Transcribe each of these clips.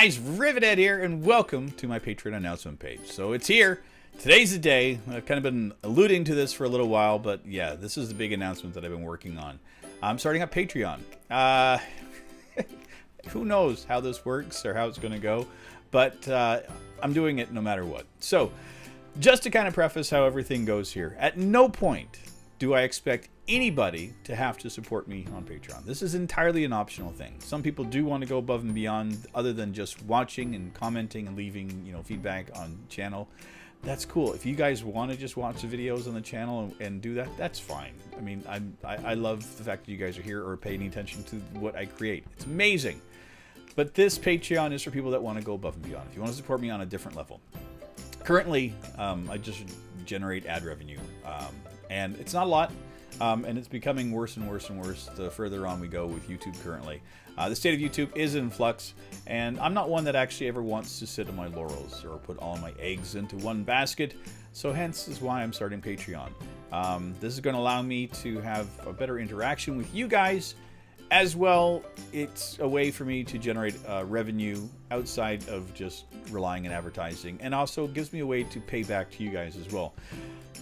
guys, Rivet here, and welcome to my Patreon announcement page. So it's here. Today's the day. I've kind of been alluding to this for a little while, but yeah, this is the big announcement that I've been working on. I'm starting up Patreon. Who knows how this works or how it's going to go, but I'm doing it no matter what. So just to kind of preface how everything goes here, at no point do I expect anybody to have to support me on Patreon. This is entirely an optional thing. Some people do want to go above and beyond other than just watching and commenting and leaving, feedback on channel. That's cool. If you guys want to just watch the videos on the channel and do that, that's fine. I mean, I love the fact that you guys are here or paying attention to what I create. It's amazing. But this Patreon is for people that want to go above and beyond. If you want to support me on a different level. Currently, I just generate ad revenue. And it's not a lot. And it's becoming worse and worse and worse the further on we go with YouTube currently. The state of YouTube is in flux, and I'm not one that actually ever wants to sit on my laurels or put all my eggs into one basket, so hence is why I'm starting Patreon. This is going to allow me to have a better interaction with you guys. As well, it's a way for me to generate revenue outside of just relying on advertising, and also gives me a way to pay back to you guys as well.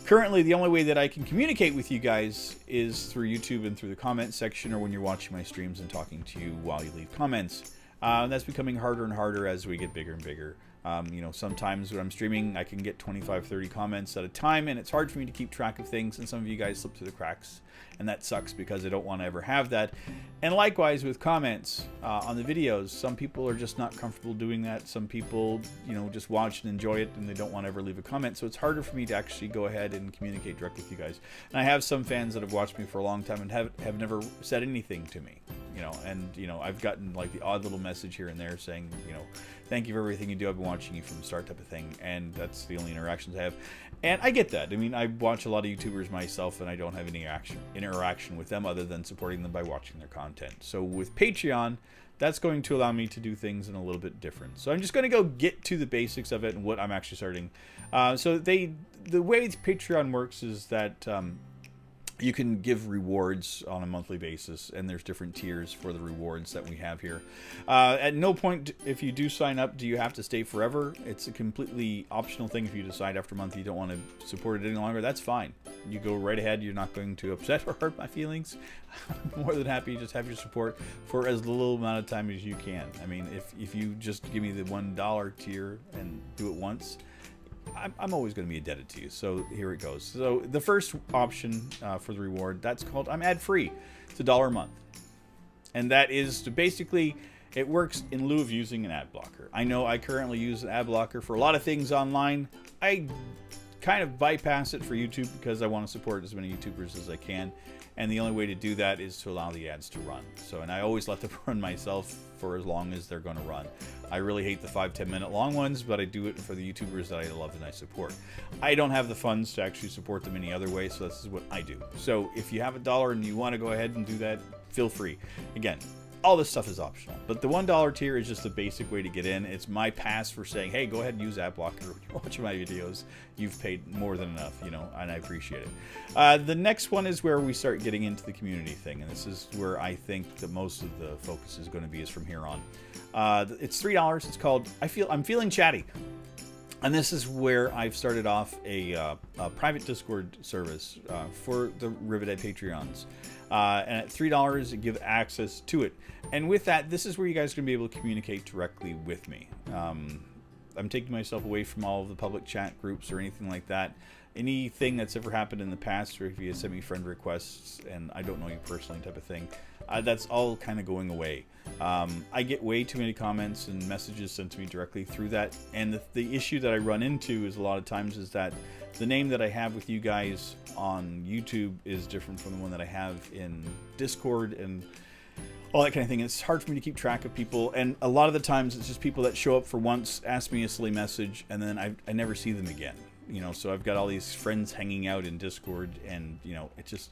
Currently, the only way that I can communicate with you guys is through YouTube and through the comment section, or when you're watching my streams and talking to you while you leave comments. That's becoming harder and harder as we get bigger and bigger. Sometimes when I'm streaming, I can get 25, 30 comments at a time, and it's hard for me to keep track of things, and some of you guys slip through the cracks, and that sucks because I don't want to ever have that. And likewise with comments on the videos, some people are just not comfortable doing that. Some people, just watch and enjoy it, and they don't want to ever leave a comment, so it's harder for me to actually go ahead and communicate directly with you guys. And I have some fans that have watched me for a long time and have never said anything to me. I've gotten like the odd little message here and there saying, thank you for everything you do. I've been watching you from the start type of thing. And that's the only interactions I have. And I get that. I mean, I watch a lot of YouTubers myself, and I don't have any interaction with them other than supporting them by watching their content. So with Patreon, that's going to allow me to do things in a little bit different. So I'm just going to go get to the basics of it and what I'm actually starting. The way Patreon works is that you can give rewards on a monthly basis, and there's different tiers for the rewards that we have here. At no point, if you do sign up, do you have to stay forever. It's a completely optional thing. If you decide after a month you don't want to support it any longer, that's fine. You go right ahead. You're not going to upset or hurt my feelings. I'm more than happy to just have your support for as little amount of time as you can. I mean, if you just give me the $1 tier and do it once, I'm always going to be indebted to you. So here it goes. So the first option for the reward, that's called I'm ad free. It's $1 a month. And that is to basically, it works in lieu of using an ad blocker. I know I currently use an ad blocker for a lot of things online. I kind of bypass it for YouTube because I want to support as many YouTubers as I can. And the only way to do that is to allow the ads to run. And I always let them run myself for as long as they're going to run. I really hate the 5-10 minute long ones, but I do it for the YouTubers that I love and I support. I don't have the funds to actually support them any other way, so this is what I do. So if you have $1 and you want to go ahead and do that, feel free. Again, all this stuff is optional, but the $1 tier is just the basic way to get in. It's my pass for saying, hey, go ahead and use ad blocker when you're watching my videos. You've paid more than enough, and I appreciate it. The next one is where we start getting into the community thing, and this is where I think that most of the focus is going to be is from here on. It's $3. It's called I'm Feeling Chatty. And this is where I've started off a private Discord service for the Rivet Patreons. And at $3, you give access to it. And with that, this is where you guys are going to be able to communicate directly with me. I'm taking myself away from all of the public chat groups or anything like that. Anything that's ever happened in the past, or if you send me friend requests and I don't know you personally type of thing, that's all kind of going away. I get way too many comments and messages sent to me directly through that, and the issue that I run into is a lot of times is that the name that I have with you guys on YouTube is different from the one that I have in Discord and all that kind of thing. It's hard for me to keep track of people, and a lot of the times it's just people that show up for once, ask me a silly message, and then I never see them again. So I've got all these friends hanging out in Discord, and it's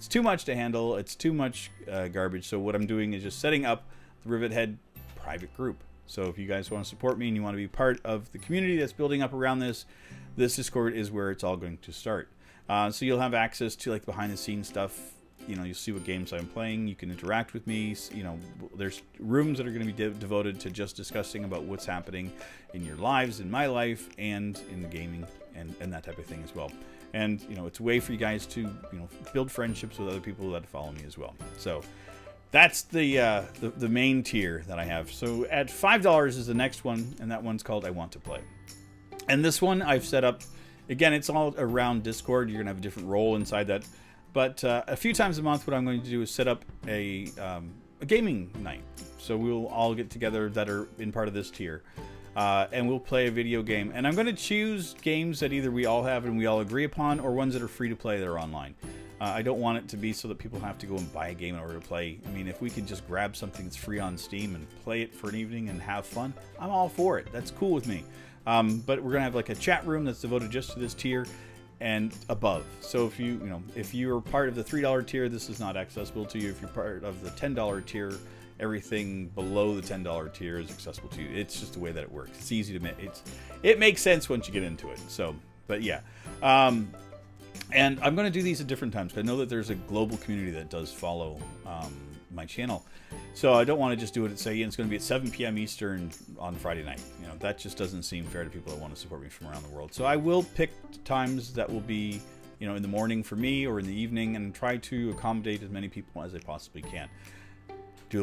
too much to handle. It's too much garbage. So what I'm doing is just setting up the Rivet Head private group. So if you guys want to support me and you want to be part of the community that's building up around this Discord is where it's all going to start. So you'll have access to like behind the scenes stuff you'll see what games I'm playing. You can interact with me. There's rooms that are going to be devoted to just discussing about what's happening in your lives, in my life, and in the gaming and that type of thing as well. And it's a way for you guys to build friendships with other people that follow me as well. So that's the main tier that I have. So at $5 is the next one, and that one's called I Want to Play. And this one I've set up. Again, it's all around Discord. You're going to have a different role inside that. But a few times a month, what I'm going to do is set up a gaming night. So we'll all get together that are in part of this tier. And we'll play a video game. And I'm going to choose games that either we all have and we all agree upon, or ones that are free to play that are online. I don't want it to be so that people have to go and buy a game in order to play. I mean, if we can just grab something that's free on Steam and play it for an evening and have fun, I'm all for it. That's cool with me. But we're gonna have like a chat room that's devoted just to this tier and above. So if you're part of the $3 tier, this is not accessible to you. If you're part of the $10 tier, everything below the $10 tier is accessible to you. It's just the way that it works. It's easy to it makes sense once you get into it. So, but yeah. And I'm going to do these at different times, because I know that there's a global community that does follow my channel. So I don't want to just do it at, say, it's going to be at 7 p.m. Eastern on Friday night. That just doesn't seem fair to people that want to support me from around the world. So I will pick times that will be, in the morning for me or in the evening, and try to accommodate as many people as I possibly can.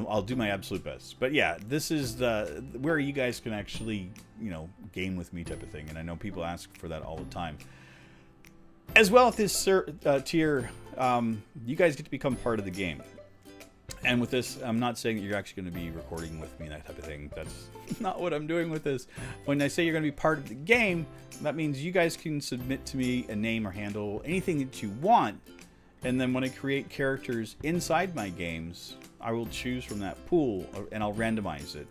I'll do my absolute best. But yeah, this is where you guys can actually, game with me type of thing. And I know people ask for that all the time. As well, at this tier, you guys get to become part of the game. And with this, I'm not saying that you're actually going to be recording with me, that type of thing. That's not what I'm doing with this. When I say you're going to be part of the game, that means you guys can submit to me a name or handle, anything that you want. And then when I create characters inside my games, I will choose from that pool and I'll randomize it.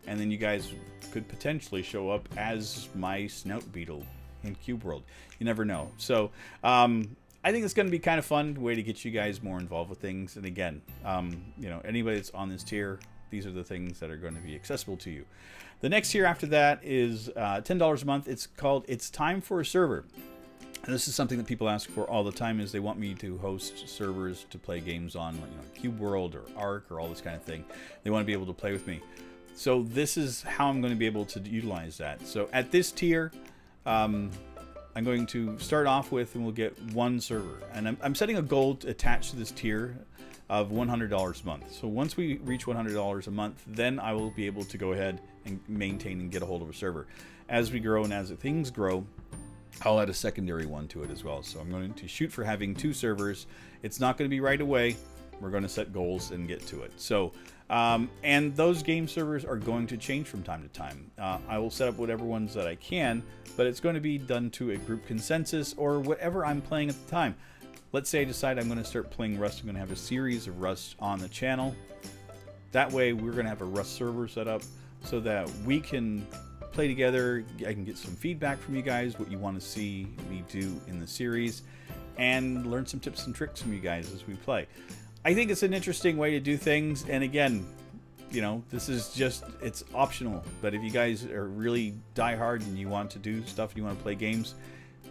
And then you guys could potentially show up as my Snout Beetle in Cube World. You never know. So I think it's going to be kind of fun way to get you guys more involved with things. And again, anybody that's on this tier, these are the things that are going to be accessible to you. The next tier after that is $10 a month. It's called It's Time for a Server. And this is something that people ask for all the time, is they want me to host servers to play games on, Cube World or Ark or all this kind of thing. They want to be able to play with me. So this is how I'm going to be able to utilize that. So at this tier, I'm going to start off with, and we'll get one server. And I'm setting a goal attached to this tier of $100 a month. So once we reach $100 a month, then I will be able to go ahead and maintain and get a hold of a server. As we grow and as things grow, I'll add a secondary one to it as well. So I'm going to shoot for having 2 servers. It's not going to be right away. We're going to set goals and get to it. So, and those game servers are going to change from time to time. I will set up whatever ones that I can, but it's going to be done to a group consensus or whatever I'm playing at the time. Let's say I decide I'm going to start playing Rust. I'm going to have a series of Rust on the channel. That way we're going to have a Rust server set up so that we can play together. I can get some feedback from you guys, what you want to see me do in the series, and learn some tips and tricks from you guys as we play. I think it's an interesting way to do things, and again, this is just, it's optional, but if you guys are really diehard and you want to do stuff and you want to play games,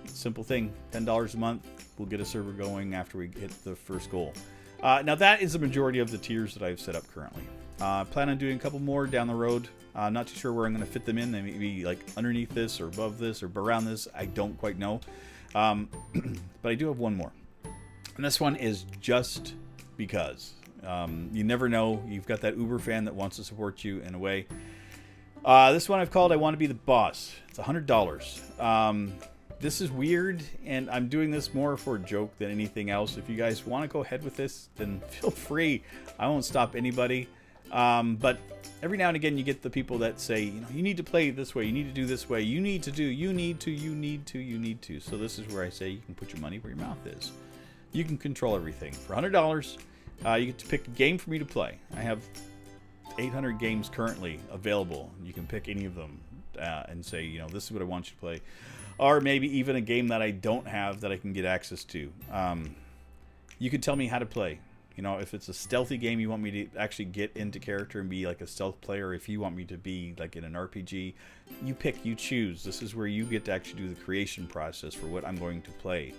simple thing, $10 a month, we'll get a server going after we hit the first goal. Now that is the majority of the tiers that I've set up currently. Plan on doing a couple more down the road. Not too sure where I'm going to fit them in. They may be like underneath this or above this or around this. I don't quite know. But I do have one more. And this one is just because. You never know. You've got that Uber fan that wants to support you in a way. This one I've called I Want to Be the Boss. It's $100. This is weird, and I'm doing this more for a joke than anything else. If you guys want to go ahead with this, then feel free. I won't stop anybody. But every now and again, you get the people that say, you need to play this way, you need to do this way, you need to. So this is where I say you can put your money where your mouth is. You can control everything. For $100, you get to pick a game for me to play. I have 800 games currently available. You can pick any of them and say, this is what I want you to play. Or maybe even a game that I don't have that I can get access to. You can tell me how to play. If it's a stealthy game, you want me to actually get into character and be like a stealth player. If you want me to be like in an RPG, you pick, you choose. This is where you get to actually do the creation process for what I'm going to play.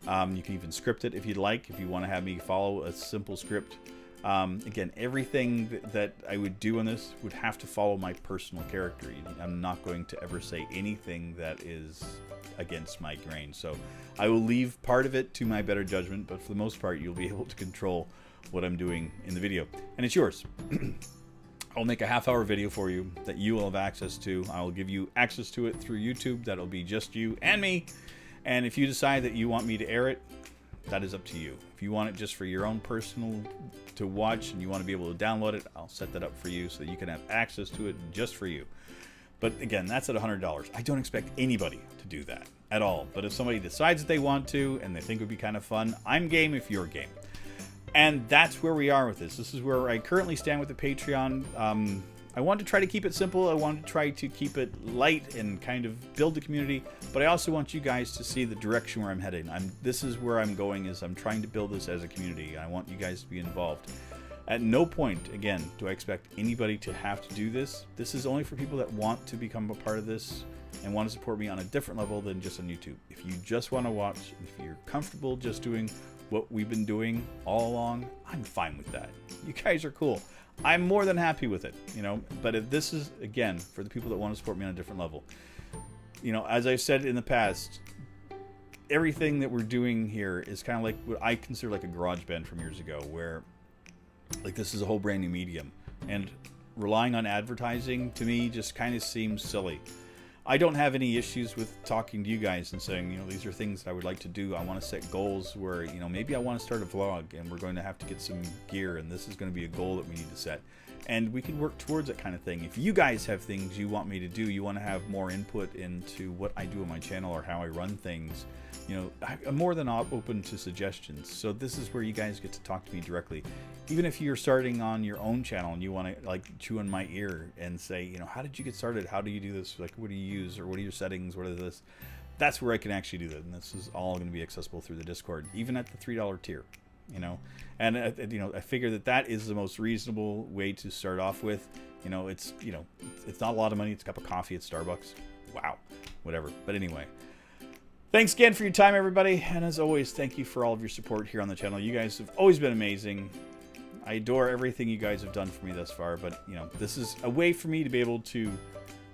You can even script it if you'd like, if you want to have me follow a simple script. Again, everything that I would do on this would have to follow my personal character. I'm not going to ever say anything that is against my grain. So I will leave part of it to my better judgment, but for the most part, you'll be able to control what I'm doing in the video. And it's yours. I'll make a half-hour video for you that you will have access to. I'll give you access to it through YouTube. That'll be just you and me. And if you decide that you want me to air it, that is up to you. If you want it just for your own personal to watch and you want to be able to download it, I'll set that up for you so that you can have access to it just for you. But again, that's at $100. I don't expect anybody to do that at all. But if somebody decides that they want to and they think it would be kind of fun, I'm game if you're game. And that's where we are with this. This is where I currently stand with the Patreon. I want to try to keep it simple. I want to try to keep it light and kind of build the community. But I also want you guys to see the direction where I'm heading. This is where I'm going, is I'm trying to build this as a community. I want you guys to be involved. At no point, again, do I expect anybody to have to do this. This is only for people that want to become a part of this and want to support me on a different level than just on YouTube. If you just want to watch, if you're comfortable just doing what we've been doing all along, I'm fine with that. You guys are cool. I'm more than happy with it, you know. But if this is, again, for the people that want to support me on a different level, you know, as I've said in the past, everything that we're doing here is kind of like what I consider like a garage band from years ago, where like this is a whole brand new medium, and relying on advertising to me just kind of seems silly. I don't have any issues with talking to you guys and saying, you know, these are things that I would like to do. I want to set goals where, you know, maybe I want to start a vlog and we're going to have to get some gear and this is going to be a goal that we need to set. And we can work towards that kind of thing. If you guys have things you want me to do, you want to have more input into what I do on my channel or how I run things, you know, I'm more than open to suggestions. So this is where you guys get to talk to me directly. Even if you're starting on your own channel and you want to like chew on my ear and say, you know, how did you get started? How do you do this? Like, what do you use? Or what are your settings? What are this? That's where I can actually do that. And this is all going to be accessible through the Discord, even at the $3 tier, you know. And, you know, I figure that that is the most reasonable way to start off with. You know, it's not a lot of money. It's a cup of coffee at Starbucks. Wow. Whatever. But anyway. Thanks again for your time, everybody. And as always, thank you for all of your support here on the channel. You guys have always been amazing. I adore everything you guys have done for me thus far. But, you know, this is a way for me to be able to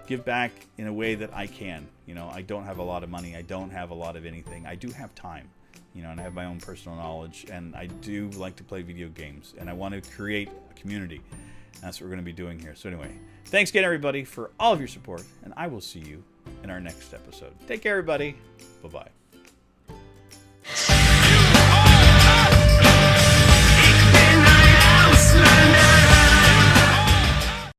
give back in a way that I can. You know, I don't have a lot of money. I don't have a lot of anything. I do have time, you know, and I have my own personal knowledge. And I do like to play video games. And I want to create a community. And that's what we're going to be doing here. So anyway, thanks again, everybody, for all of your support. And I will see you in our next episode. Take care, everybody. Bye-bye.